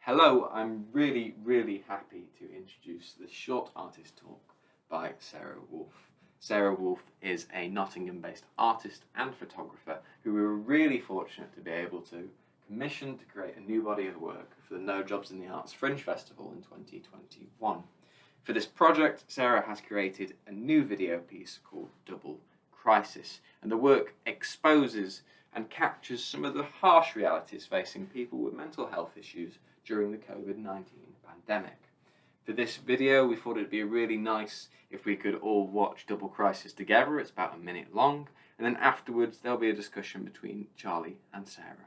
Hello, I'm really happy to introduce the short artist talk by Sarah Woolf. Sarah Woolf is a Nottingham-based artist and photographer who we were really fortunate to be able to commission to create a new body of work for the No Jobs in the Arts Fringe Festival in 2021. For this project, Sarah has created a new video piece called Double Crisis, and the work exposes and captures some of the harsh realities facing people with mental health issues during the COVID-19 pandemic. For this video, we thought it'd be really nice if we could all watch Double Crisis together. It's about a minute long, and then afterwards there'll be a discussion between Charlie and Sarah.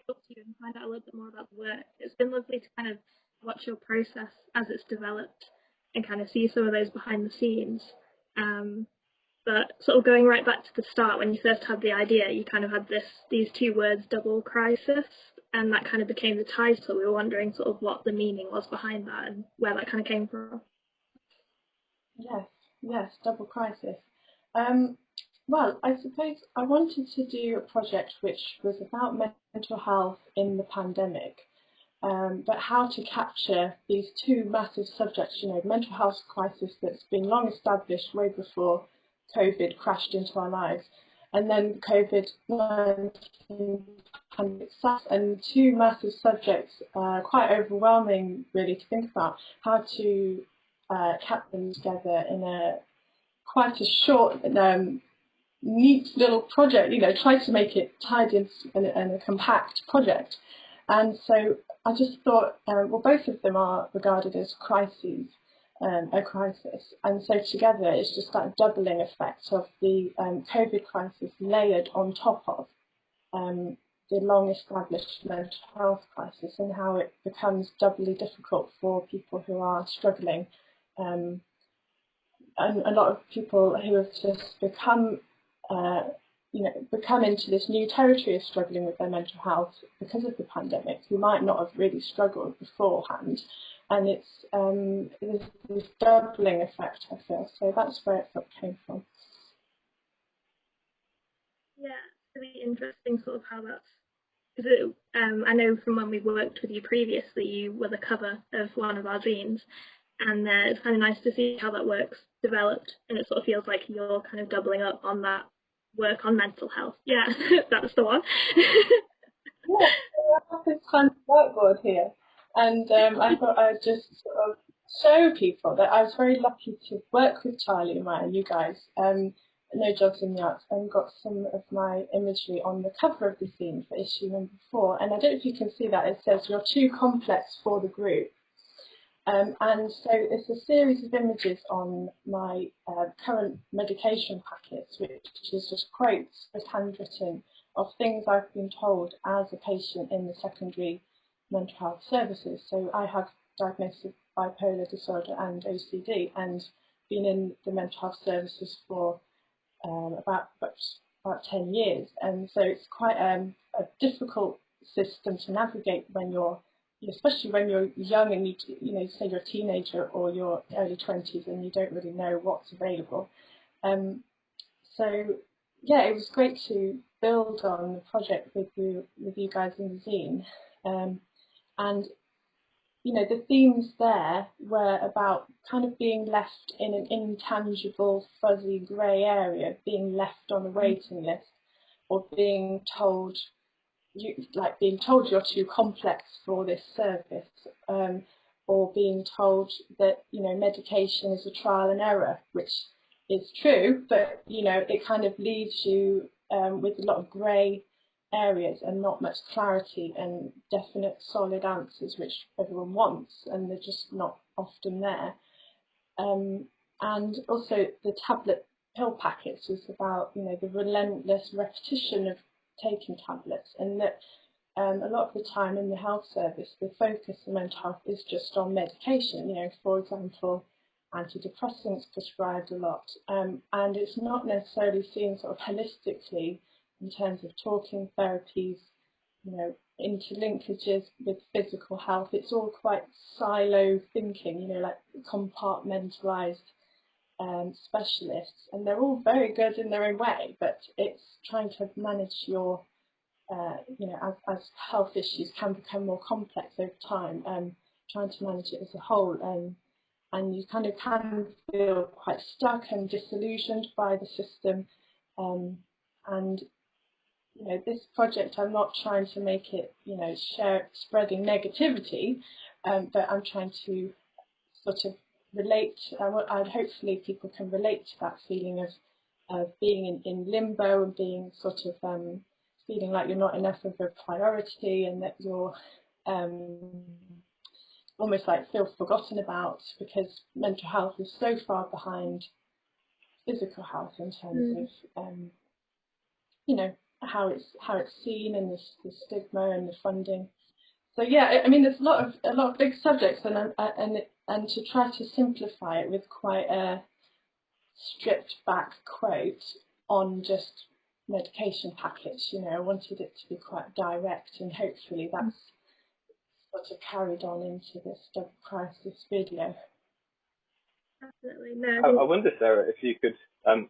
Talk to you and find out a little bit more about the work. It's been lovely to kind of watch your process as it's developed and kind of see some of those behind the scenes. But sort of going right back to the start, when you first had the idea, you kind of had these two words, double crisis, and that kind of became the title. We were wondering sort of what the meaning was behind that and where that kind of came from. Yes, double crisis. Well, I suppose I wanted to do a project which was about mental health in the pandemic, but how to capture these two massive subjects, mental health crisis that's been long established way before COVID crashed into our lives, and then COVID-19 pandemic itself, and two massive subjects, quite overwhelming really to think about, how to cap them together in quite a short, neat little project, try to make it tidy in a compact project. And so I just thought, well, both of them are regarded as crises, a crisis. And so together it's just that doubling effect of the COVID crisis layered on top of the long established mental health crisis, and how it becomes doubly difficult for people who are struggling. And a lot of people who have just become into this new territory of struggling with their mental health because of the pandemic, who might not have really struggled beforehand. And it's this doubling effect, I feel. So that's where it came from. Yeah, it's really interesting sort of how that's, because I know from when we worked with you previously, you were the cover of one of our zines, and it's kind of nice to see how that work's developed, and it sort of feels like you're kind of doubling up on that work on mental health. Yeah, that's the one. Yeah, I have this kind of whiteboard here, and I thought I'd just sort of show people that I was very lucky to work with Charlie and you guys, No Jobs in the Arts, and got some of my imagery on the cover of the zine for issue number 4. And I don't know if you can see that, it says, "You're too complex for the group." And so it's a series of images on my current medication packets, which is just quotes, as handwritten, of things I've been told as a patient in the secondary mental health services. So I have diagnosis of bipolar disorder and OCD, and been in the mental health services for about 10 years. And so it's quite a difficult system to navigate when especially when you're young and say you're a teenager or your early 20s and you don't really know what's available. So yeah, it was great to build on the project with you guys in the zine. And the themes there were about kind of being left in an intangible, fuzzy grey area, being left on a waiting list, or being told you're too complex for this service, or being told that, you know, medication is a trial and error, which is true, but, you know, it kind of leaves you with a lot of grey areas and not much clarity and definite solid answers, which everyone wants, and they're just not often there. And also the tablet pill packets was about, you know, the relentless repetition of taking tablets, and that a lot of the time in the health service, the focus of mental health is just on medication. You know, for example, antidepressants prescribed a lot, and it's not necessarily seen sort of holistically in terms of talking therapies, you know, interlinkages with physical health. It's all quite silo thinking, you know, like compartmentalized specialists, and they're all very good in their own way, but it's trying to manage your you know, as health issues can become more complex over time, trying to manage it as a whole, and you kind of can feel quite stuck and disillusioned by the system, and you know, this project, I'm not trying to make it, you know, spreading negativity, but I'm trying to sort of relate. I'd hopefully people can relate to that feeling of being in limbo and being sort of feeling like you're not enough of a priority, and that you're almost like feel forgotten about, because mental health is so far behind physical health in terms of you know, how it's seen, and the stigma and the funding. So yeah, I mean, there's a lot of big subjects, and to try to simplify it with quite a stripped back quote on just medication packets, you know, I wanted it to be quite direct, and hopefully that's sort of carried on into this double crisis video. Absolutely. No, I wonder, Sarah, if you could,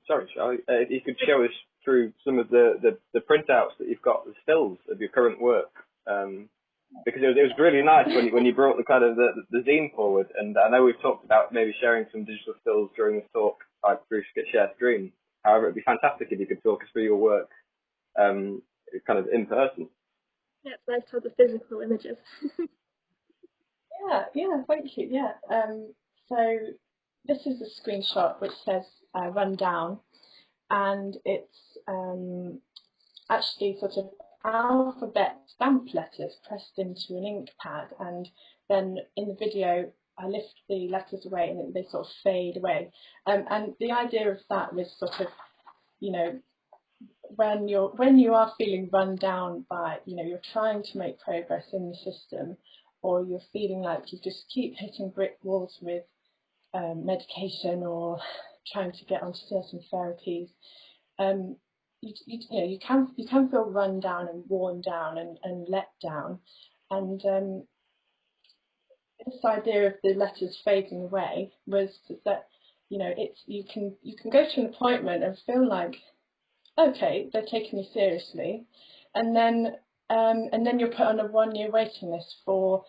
sorry, Charlie, if you could show us through some of the printouts that you've got, the stills of your current work, because it was really nice when you brought the kind of the zine forward, and I know we've talked about maybe sharing some digital stills during this talk, like through Share Screen. However, it'd be fantastic if you could talk us through your work, kind of in person. yeah, it's nice to have the physical images. Yeah, thank you. Yeah, so this is a screenshot which says "run down," and it's actually sort of alphabet stamp letters pressed into an ink pad, and then in the video I lift the letters away and they sort of fade away. And the idea of that was sort of, you know, when you are feeling run down by, you know, you're trying to make progress in the system, or you're feeling like you just keep hitting brick walls with medication or trying to get onto certain therapies, you know, you can feel run down and worn down and let down, and this idea of the letters fading away was that, you know, it's you can go to an appointment and feel like, okay, they're taking me seriously, and then you're put on a 1-year waiting list for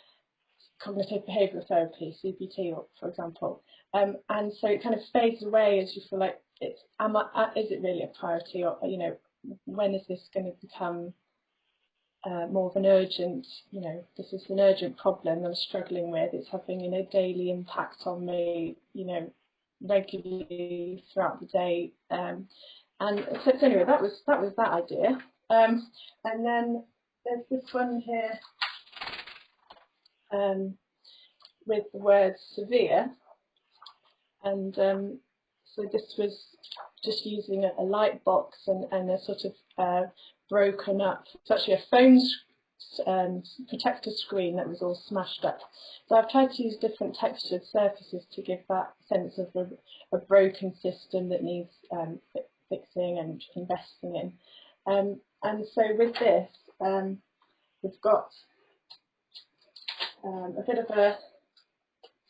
cognitive behavioural therapy, CBT, or, for example, and so it kind of fades away as you feel like is it really a priority, or, you know, when is this going to become more of an urgent, you know, this is an urgent problem I'm struggling with, it's having, you know, daily impact on me, you know, regularly throughout the day, and so anyway, that was that idea, and then there's this one here with the word severe, and so this was just using a light box and a sort of broken up, it's actually a phone protector screen that was all smashed up. So I've tried to use different textured surfaces to give that sense of a broken system that needs fixing and investing in. And so with this, we've got a bit of a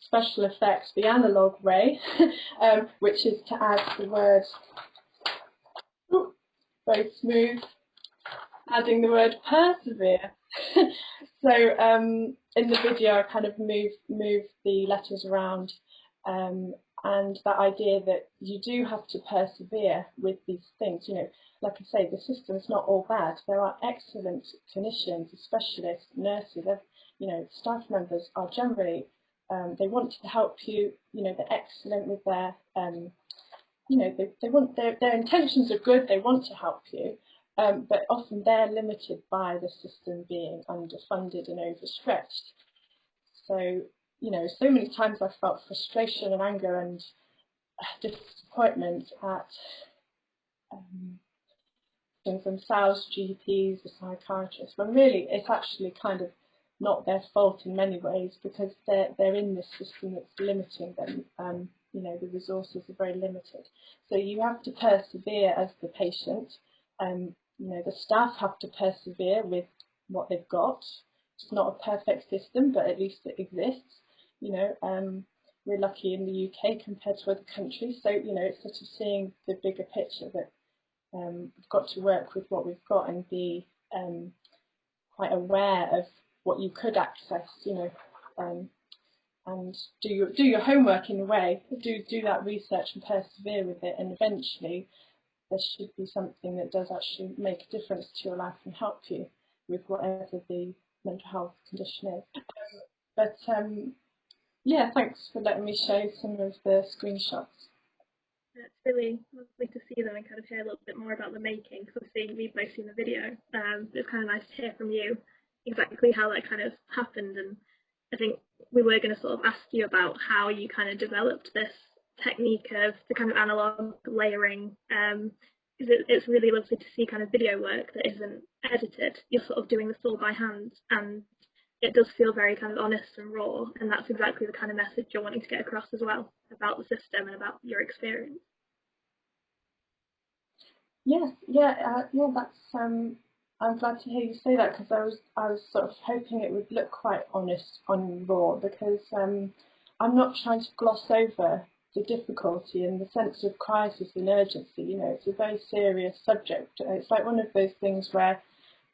special effect, the analog way, which is to add the word, very smooth, adding the word persevere. So in the video I kind of move the letters around, and that idea that you do have to persevere with these things. You know, like I say, the system is not all bad. There are excellent clinicians, specialists, nurses, you know, staff members are generally they want to help you. You know, they're excellent with their, you know, they want their intentions are good. They want to help you, but often they're limited by the system being underfunded and overstretched. So, you know, so many times I felt frustration and anger and disappointment at themselves, GPs, the psychiatrists, when really it's actually kind of not their fault in many ways, because they're in this system that's limiting them. You know, the resources are very limited. So you have to persevere as the patient. You know, the staff have to persevere with what they've got. It's not a perfect system, but at least it exists. You know, we're lucky in the UK compared to other countries. So, you know, it's sort of seeing the bigger picture that we've got to work with what we've got and be quite aware of what you could access, you know, and do your homework in a way, do that research and persevere with it, and eventually there should be something that does actually make a difference to your life and help you with whatever the mental health condition is. But yeah, thanks for letting me show some of the screenshots. It's really lovely to see them and kind of hear a little bit more about the making, because obviously we've both seen the video. It's kind of nice to hear from you exactly how that kind of happened, and I think we were going to sort of ask you about how you kind of developed this technique of the kind of analog layering. It's really lovely to see kind of video work that isn't edited. You're sort of doing this all by hand, and it does feel very kind of honest and raw, and that's exactly the kind of message you're wanting to get across as well about the system and about your experience. Yeah, that's I'm glad to hear you say that, because I was sort of hoping it would look quite honest and raw, because I'm not trying to gloss over the difficulty and the sense of crisis and urgency. You know, it's a very serious subject. It's like one of those things where,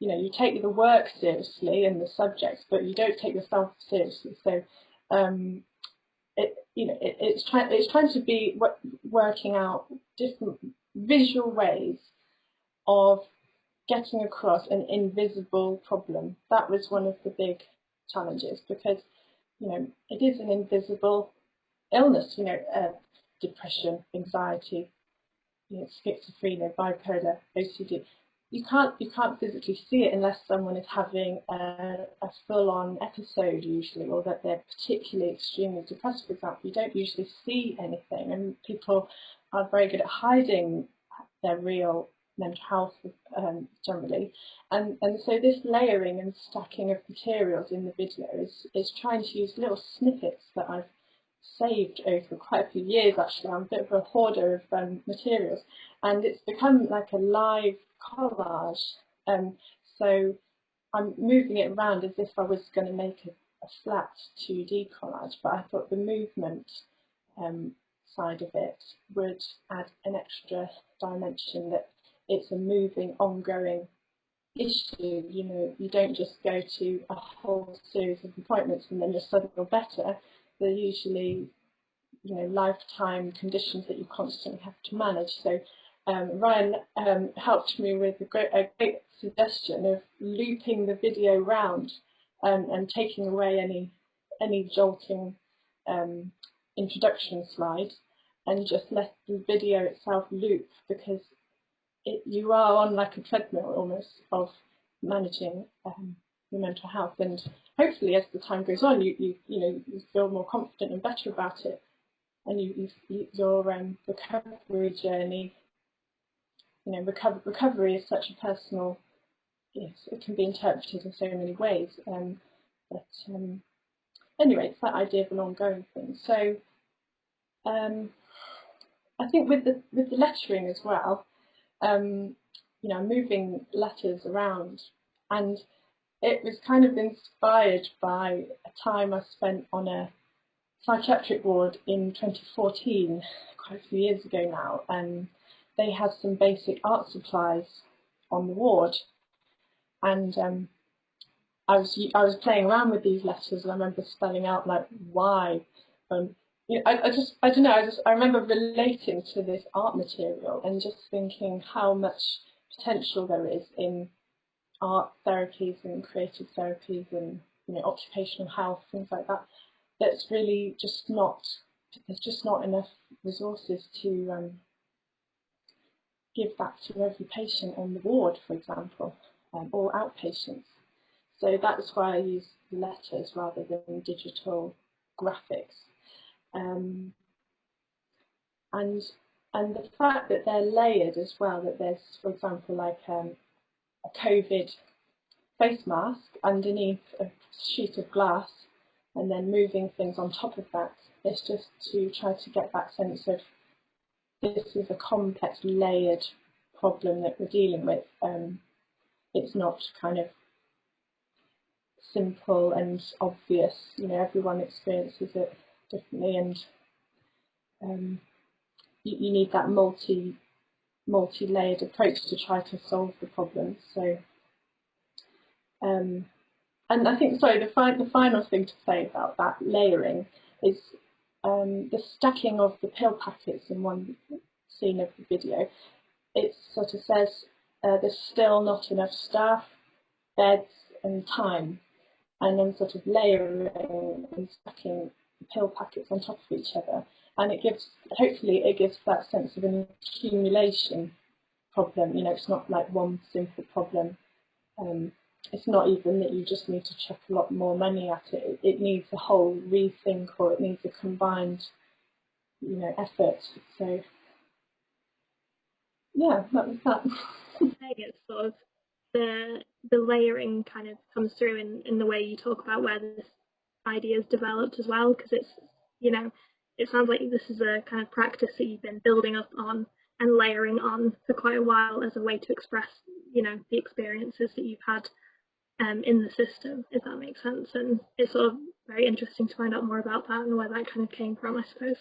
you know, you take the work seriously and the subjects, but you don't take yourself seriously. So, it's trying to be working out different visual ways of getting across an invisible problem. That was one of the big challenges, because, you know, it is an invisible illness. You know, depression, anxiety, you know, schizophrenia, bipolar, OCD. You can't physically see it unless someone is having a full-on episode usually, or that they're particularly extremely depressed, for example. You don't usually see anything, and people are very good at hiding their real mental health generally. And so this layering and stacking of materials in the video is trying to use little snippets that I've saved over quite a few years. Actually, I'm a bit of a hoarder of materials, and it's become like a live collage. So I'm moving it around as if I was going to make a flat 2D collage, but I thought the movement side of it would add an extra dimension, that it's a moving, ongoing issue. You know, you don't just go to a whole series of appointments and then you're suddenly better. They're usually, you know, lifetime conditions that you constantly have to manage. So Ryan helped me with a great suggestion of looping the video round and taking away any jolting introduction slide, and just let the video itself loop, because you are on like a treadmill almost of managing your mental health, and hopefully as the time goes on you feel more confident and better about it, and your recovery journey, you know, recovery is such a personal, yes, it can be interpreted in so many ways, but anyway, it's that idea of an ongoing thing. So I think with the lettering as well, you know, moving letters around, and it was kind of inspired by a time I spent on a psychiatric ward in 2014, quite a few years ago now, and they had some basic art supplies on the ward, and I was playing around with these letters, and I remember spelling out like why. You know, I don't know, I remember relating to this art material and just thinking how much potential there is in art therapies and creative therapies and, you know, occupational health, things like that. that's really just not, there's just not enough resources to give that to every patient on the ward, for example, or outpatients. So that's why I use letters rather than digital graphics. And the fact that they're layered as well, that there's, for example, like a COVID face mask underneath a sheet of glass, and then moving things on top of that. It's just to try to get that sense of this is a complex, layered problem that we're dealing with. It's not kind of simple and obvious. You know, everyone experiences it differently, and you need that multi-layered approach to try to solve the problem. So, and I think, sorry, the final thing to say about that layering is the stacking of the pill packets in one scene of the video. It sort of says there's still not enough staff, beds, and time, and then sort of layering and stacking the pill packets on top of each other. And it gives, hopefully, it gives that sense of an accumulation problem. You know, it's not like one simple problem. It's not even that you just need to chuck a lot more money at it. It needs a whole rethink, or it needs a combined, you know, effort. So, yeah, that was that. It's sort of the layering kind of comes through in the way you talk about where this idea is developed as well, because it's, you know, it sounds like this is a kind of practice that you've been building up on and layering on for quite a while as a way to express, you know, the experiences that you've had in the system, if that makes sense. And it's sort of very interesting to find out more about that and where that kind of came from, I suppose.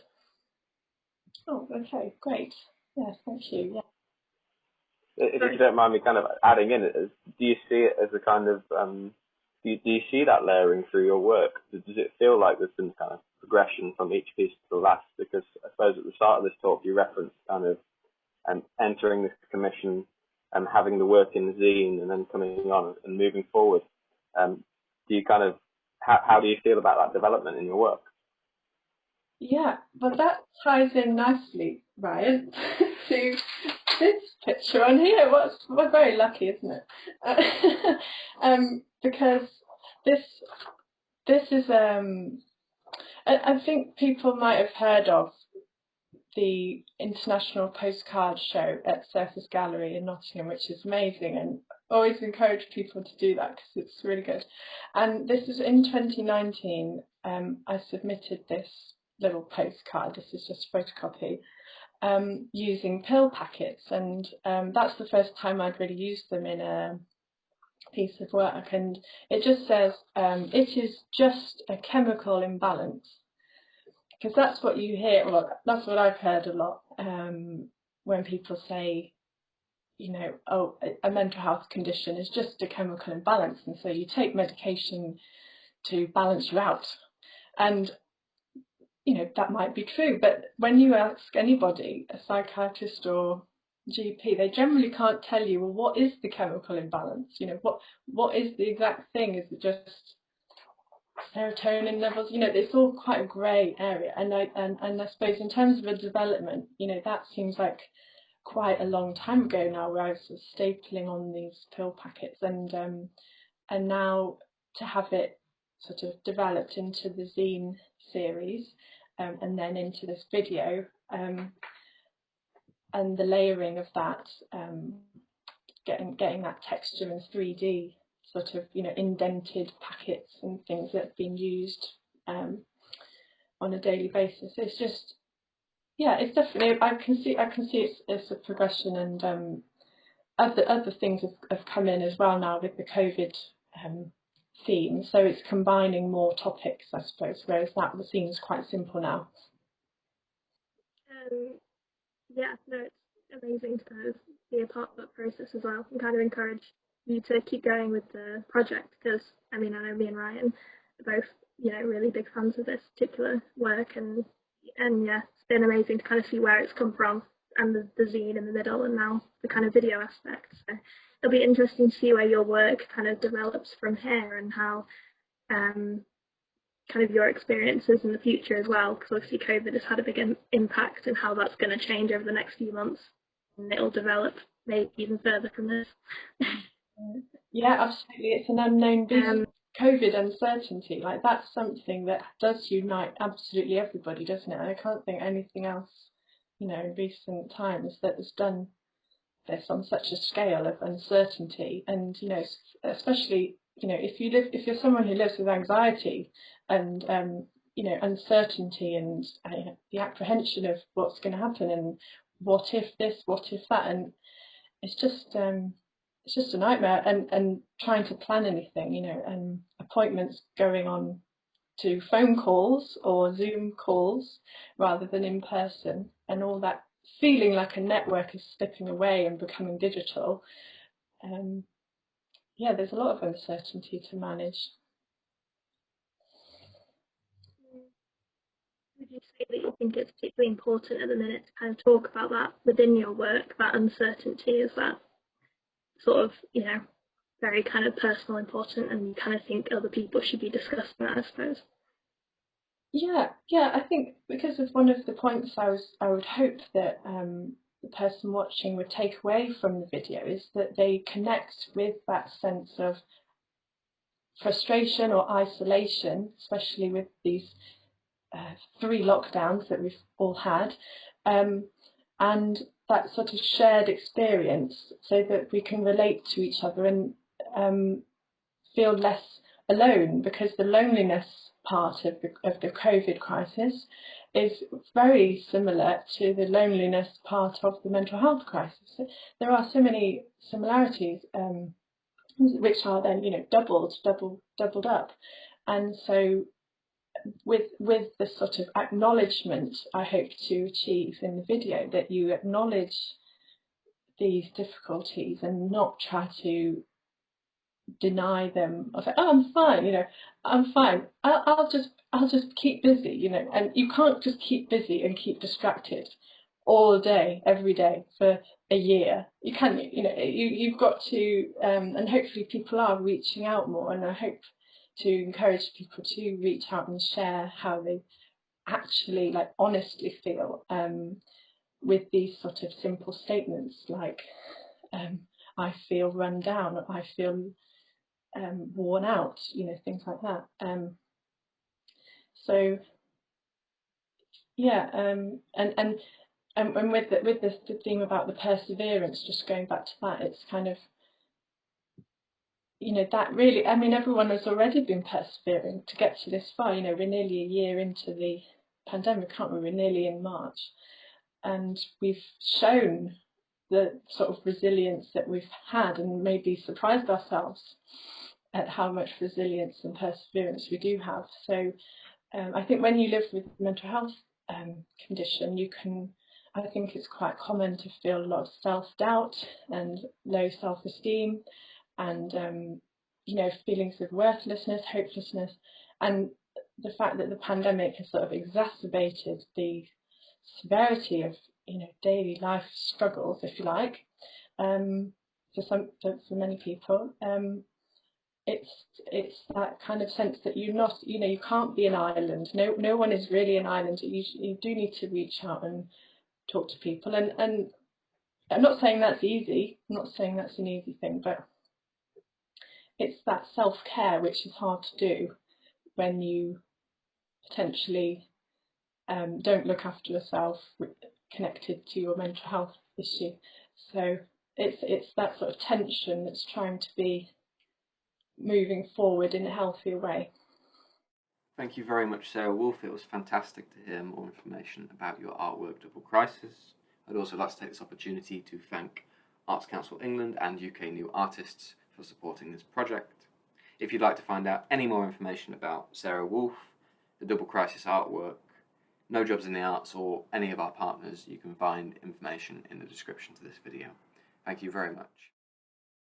Oh, okay, great. Yes, thank you. Yeah. If you don't mind me kind of adding in, do you see it as a kind of, do you see that layering through your work? Does it feel like there's been kind of progression from each piece to the last? Because I suppose at the start of this talk you referenced kind of entering this commission and having the work in the zine and then coming on and moving forward. Do you kind of, how do you feel about that development in your work? Yeah, but that ties in nicely, Ryan, to this picture on here. We're very lucky, isn't it? Because this is I think people might have heard of the International Postcard Show at Surface Gallery in Nottingham, which is amazing, and always encourage people to do that because it's really good. And this is in 2019. I submitted this little postcard. This is just a photocopy using pill packets, and that's the first time I'd really used them in a piece of work. And it just says it is just a chemical imbalance. Because that's what you hear, well, that's what I've heard a lot when people say, you know, oh, a mental health condition is just a chemical imbalance, and so you take medication to balance you out. And, you know, that might be true, but when you ask anybody, a psychiatrist or GP, they generally can't tell you, well, what is the chemical imbalance? You know, what is the exact thing? Is it just serotonin levels? You know, it's all quite a grey area, and I suppose in terms of a development, you know, that seems like quite a long time ago now, where I was sort of stapling on these pill packets, and now to have it sort of developed into the zine series, and then into this video, and the layering of that, getting that texture in 3D, sort of, you know, indented packets and things that have been used on a daily basis. It's just, yeah, it's definitely, I can see it's a progression, and other things have come in as well now with the COVID theme. So it's combining more topics, I suppose, whereas that seems quite simple now. Yeah, no, it's amazing to kind of be a part of that process as well, and kind of encourage you to keep going with the project, because I mean, I know me and Ryan are both, you know, really big fans of this particular work, and yeah, it's been amazing to kind of see where it's come from, and the zine in the middle, and now the kind of video aspect. So it'll be interesting to see where your work kind of develops from here, and how kind of your experiences in the future as well, because obviously COVID has had a big impact, and how that's going to change over the next few months, and it'll develop maybe even further from this. Yeah, absolutely. It's an unknown beast. COVID uncertainty, like that's something that does unite absolutely everybody, doesn't it? And I can't think anything else, in recent times that has done this on such a scale of uncertainty. And especially if you're someone who lives with anxiety and uncertainty and the apprehension of what's going to happen and what if this, what if that, and it's just a nightmare, and trying to plan anything, and appointments going on to phone calls or Zoom calls rather than in person, and all that feeling like a network is slipping away and becoming digital. There's a lot of uncertainty to manage. Would you say that you think it's particularly important at the minute to kind of talk about that within your work, that uncertainty? Is that sort of, very kind of personal, important, and you kind of think other people should be discussing that, I suppose? Yeah, I think because of one of the points I would hope that the person watching would take away from the video is that they connect with that sense of frustration or isolation, especially with these 3 lockdowns that we've all had, and that sort of shared experience, so that we can relate to each other and feel less alone, because the loneliness part of the COVID crisis is very similar to the loneliness part of the mental health crisis. There are so many similarities, which are then doubled up, and so with the sort of acknowledgement I hope to achieve in the video, that you acknowledge these difficulties and not try to deny them, or say, oh, I'm fine, I'm fine, I'll just keep busy, and you can't just keep busy and keep distracted all day, every day for a year. You can, you've got to, and hopefully people are reaching out more, and I hope to encourage people to reach out and share how they actually honestly feel, with these sort of simple statements like, I feel run down, I feel worn out, things like that. So yeah, and with the theme about the perseverance, just going back to that, it's kind of, that really, everyone has already been persevering to get to this far. We're nearly a year into the pandemic, aren't we? We're nearly in March, and we've shown the sort of resilience that we've had, and maybe surprised ourselves at how much resilience and perseverance we do have. So I think when you live with mental health condition, I think it's quite common to feel a lot of self-doubt and low self-esteem, and feelings of worthlessness, hopelessness, and the fact that the pandemic has sort of exacerbated the severity of daily life struggles, if you like, for many people. It's that kind of sense that you can't be an island. No one is really an island. You do need to reach out and talk to people, and I'm not saying that's easy. I'm not saying that's an easy thing, but it's that self-care which is hard to do when you potentially don't look after yourself, connected to your mental health issue. So it's that sort of tension that's trying to be moving forward in a healthier way. Thank you very much, Sarah Woolf. It was fantastic to hear more information about your artwork, Double Crisis. I'd also like to take this opportunity to thank Arts Council England and UK New Artists for supporting this project. If you'd like to find out any more information about Sarah Woolf, the Double Crisis artwork, No Jobs in the Arts, or any of our partners, you can find information in the description to this video. Thank you very much.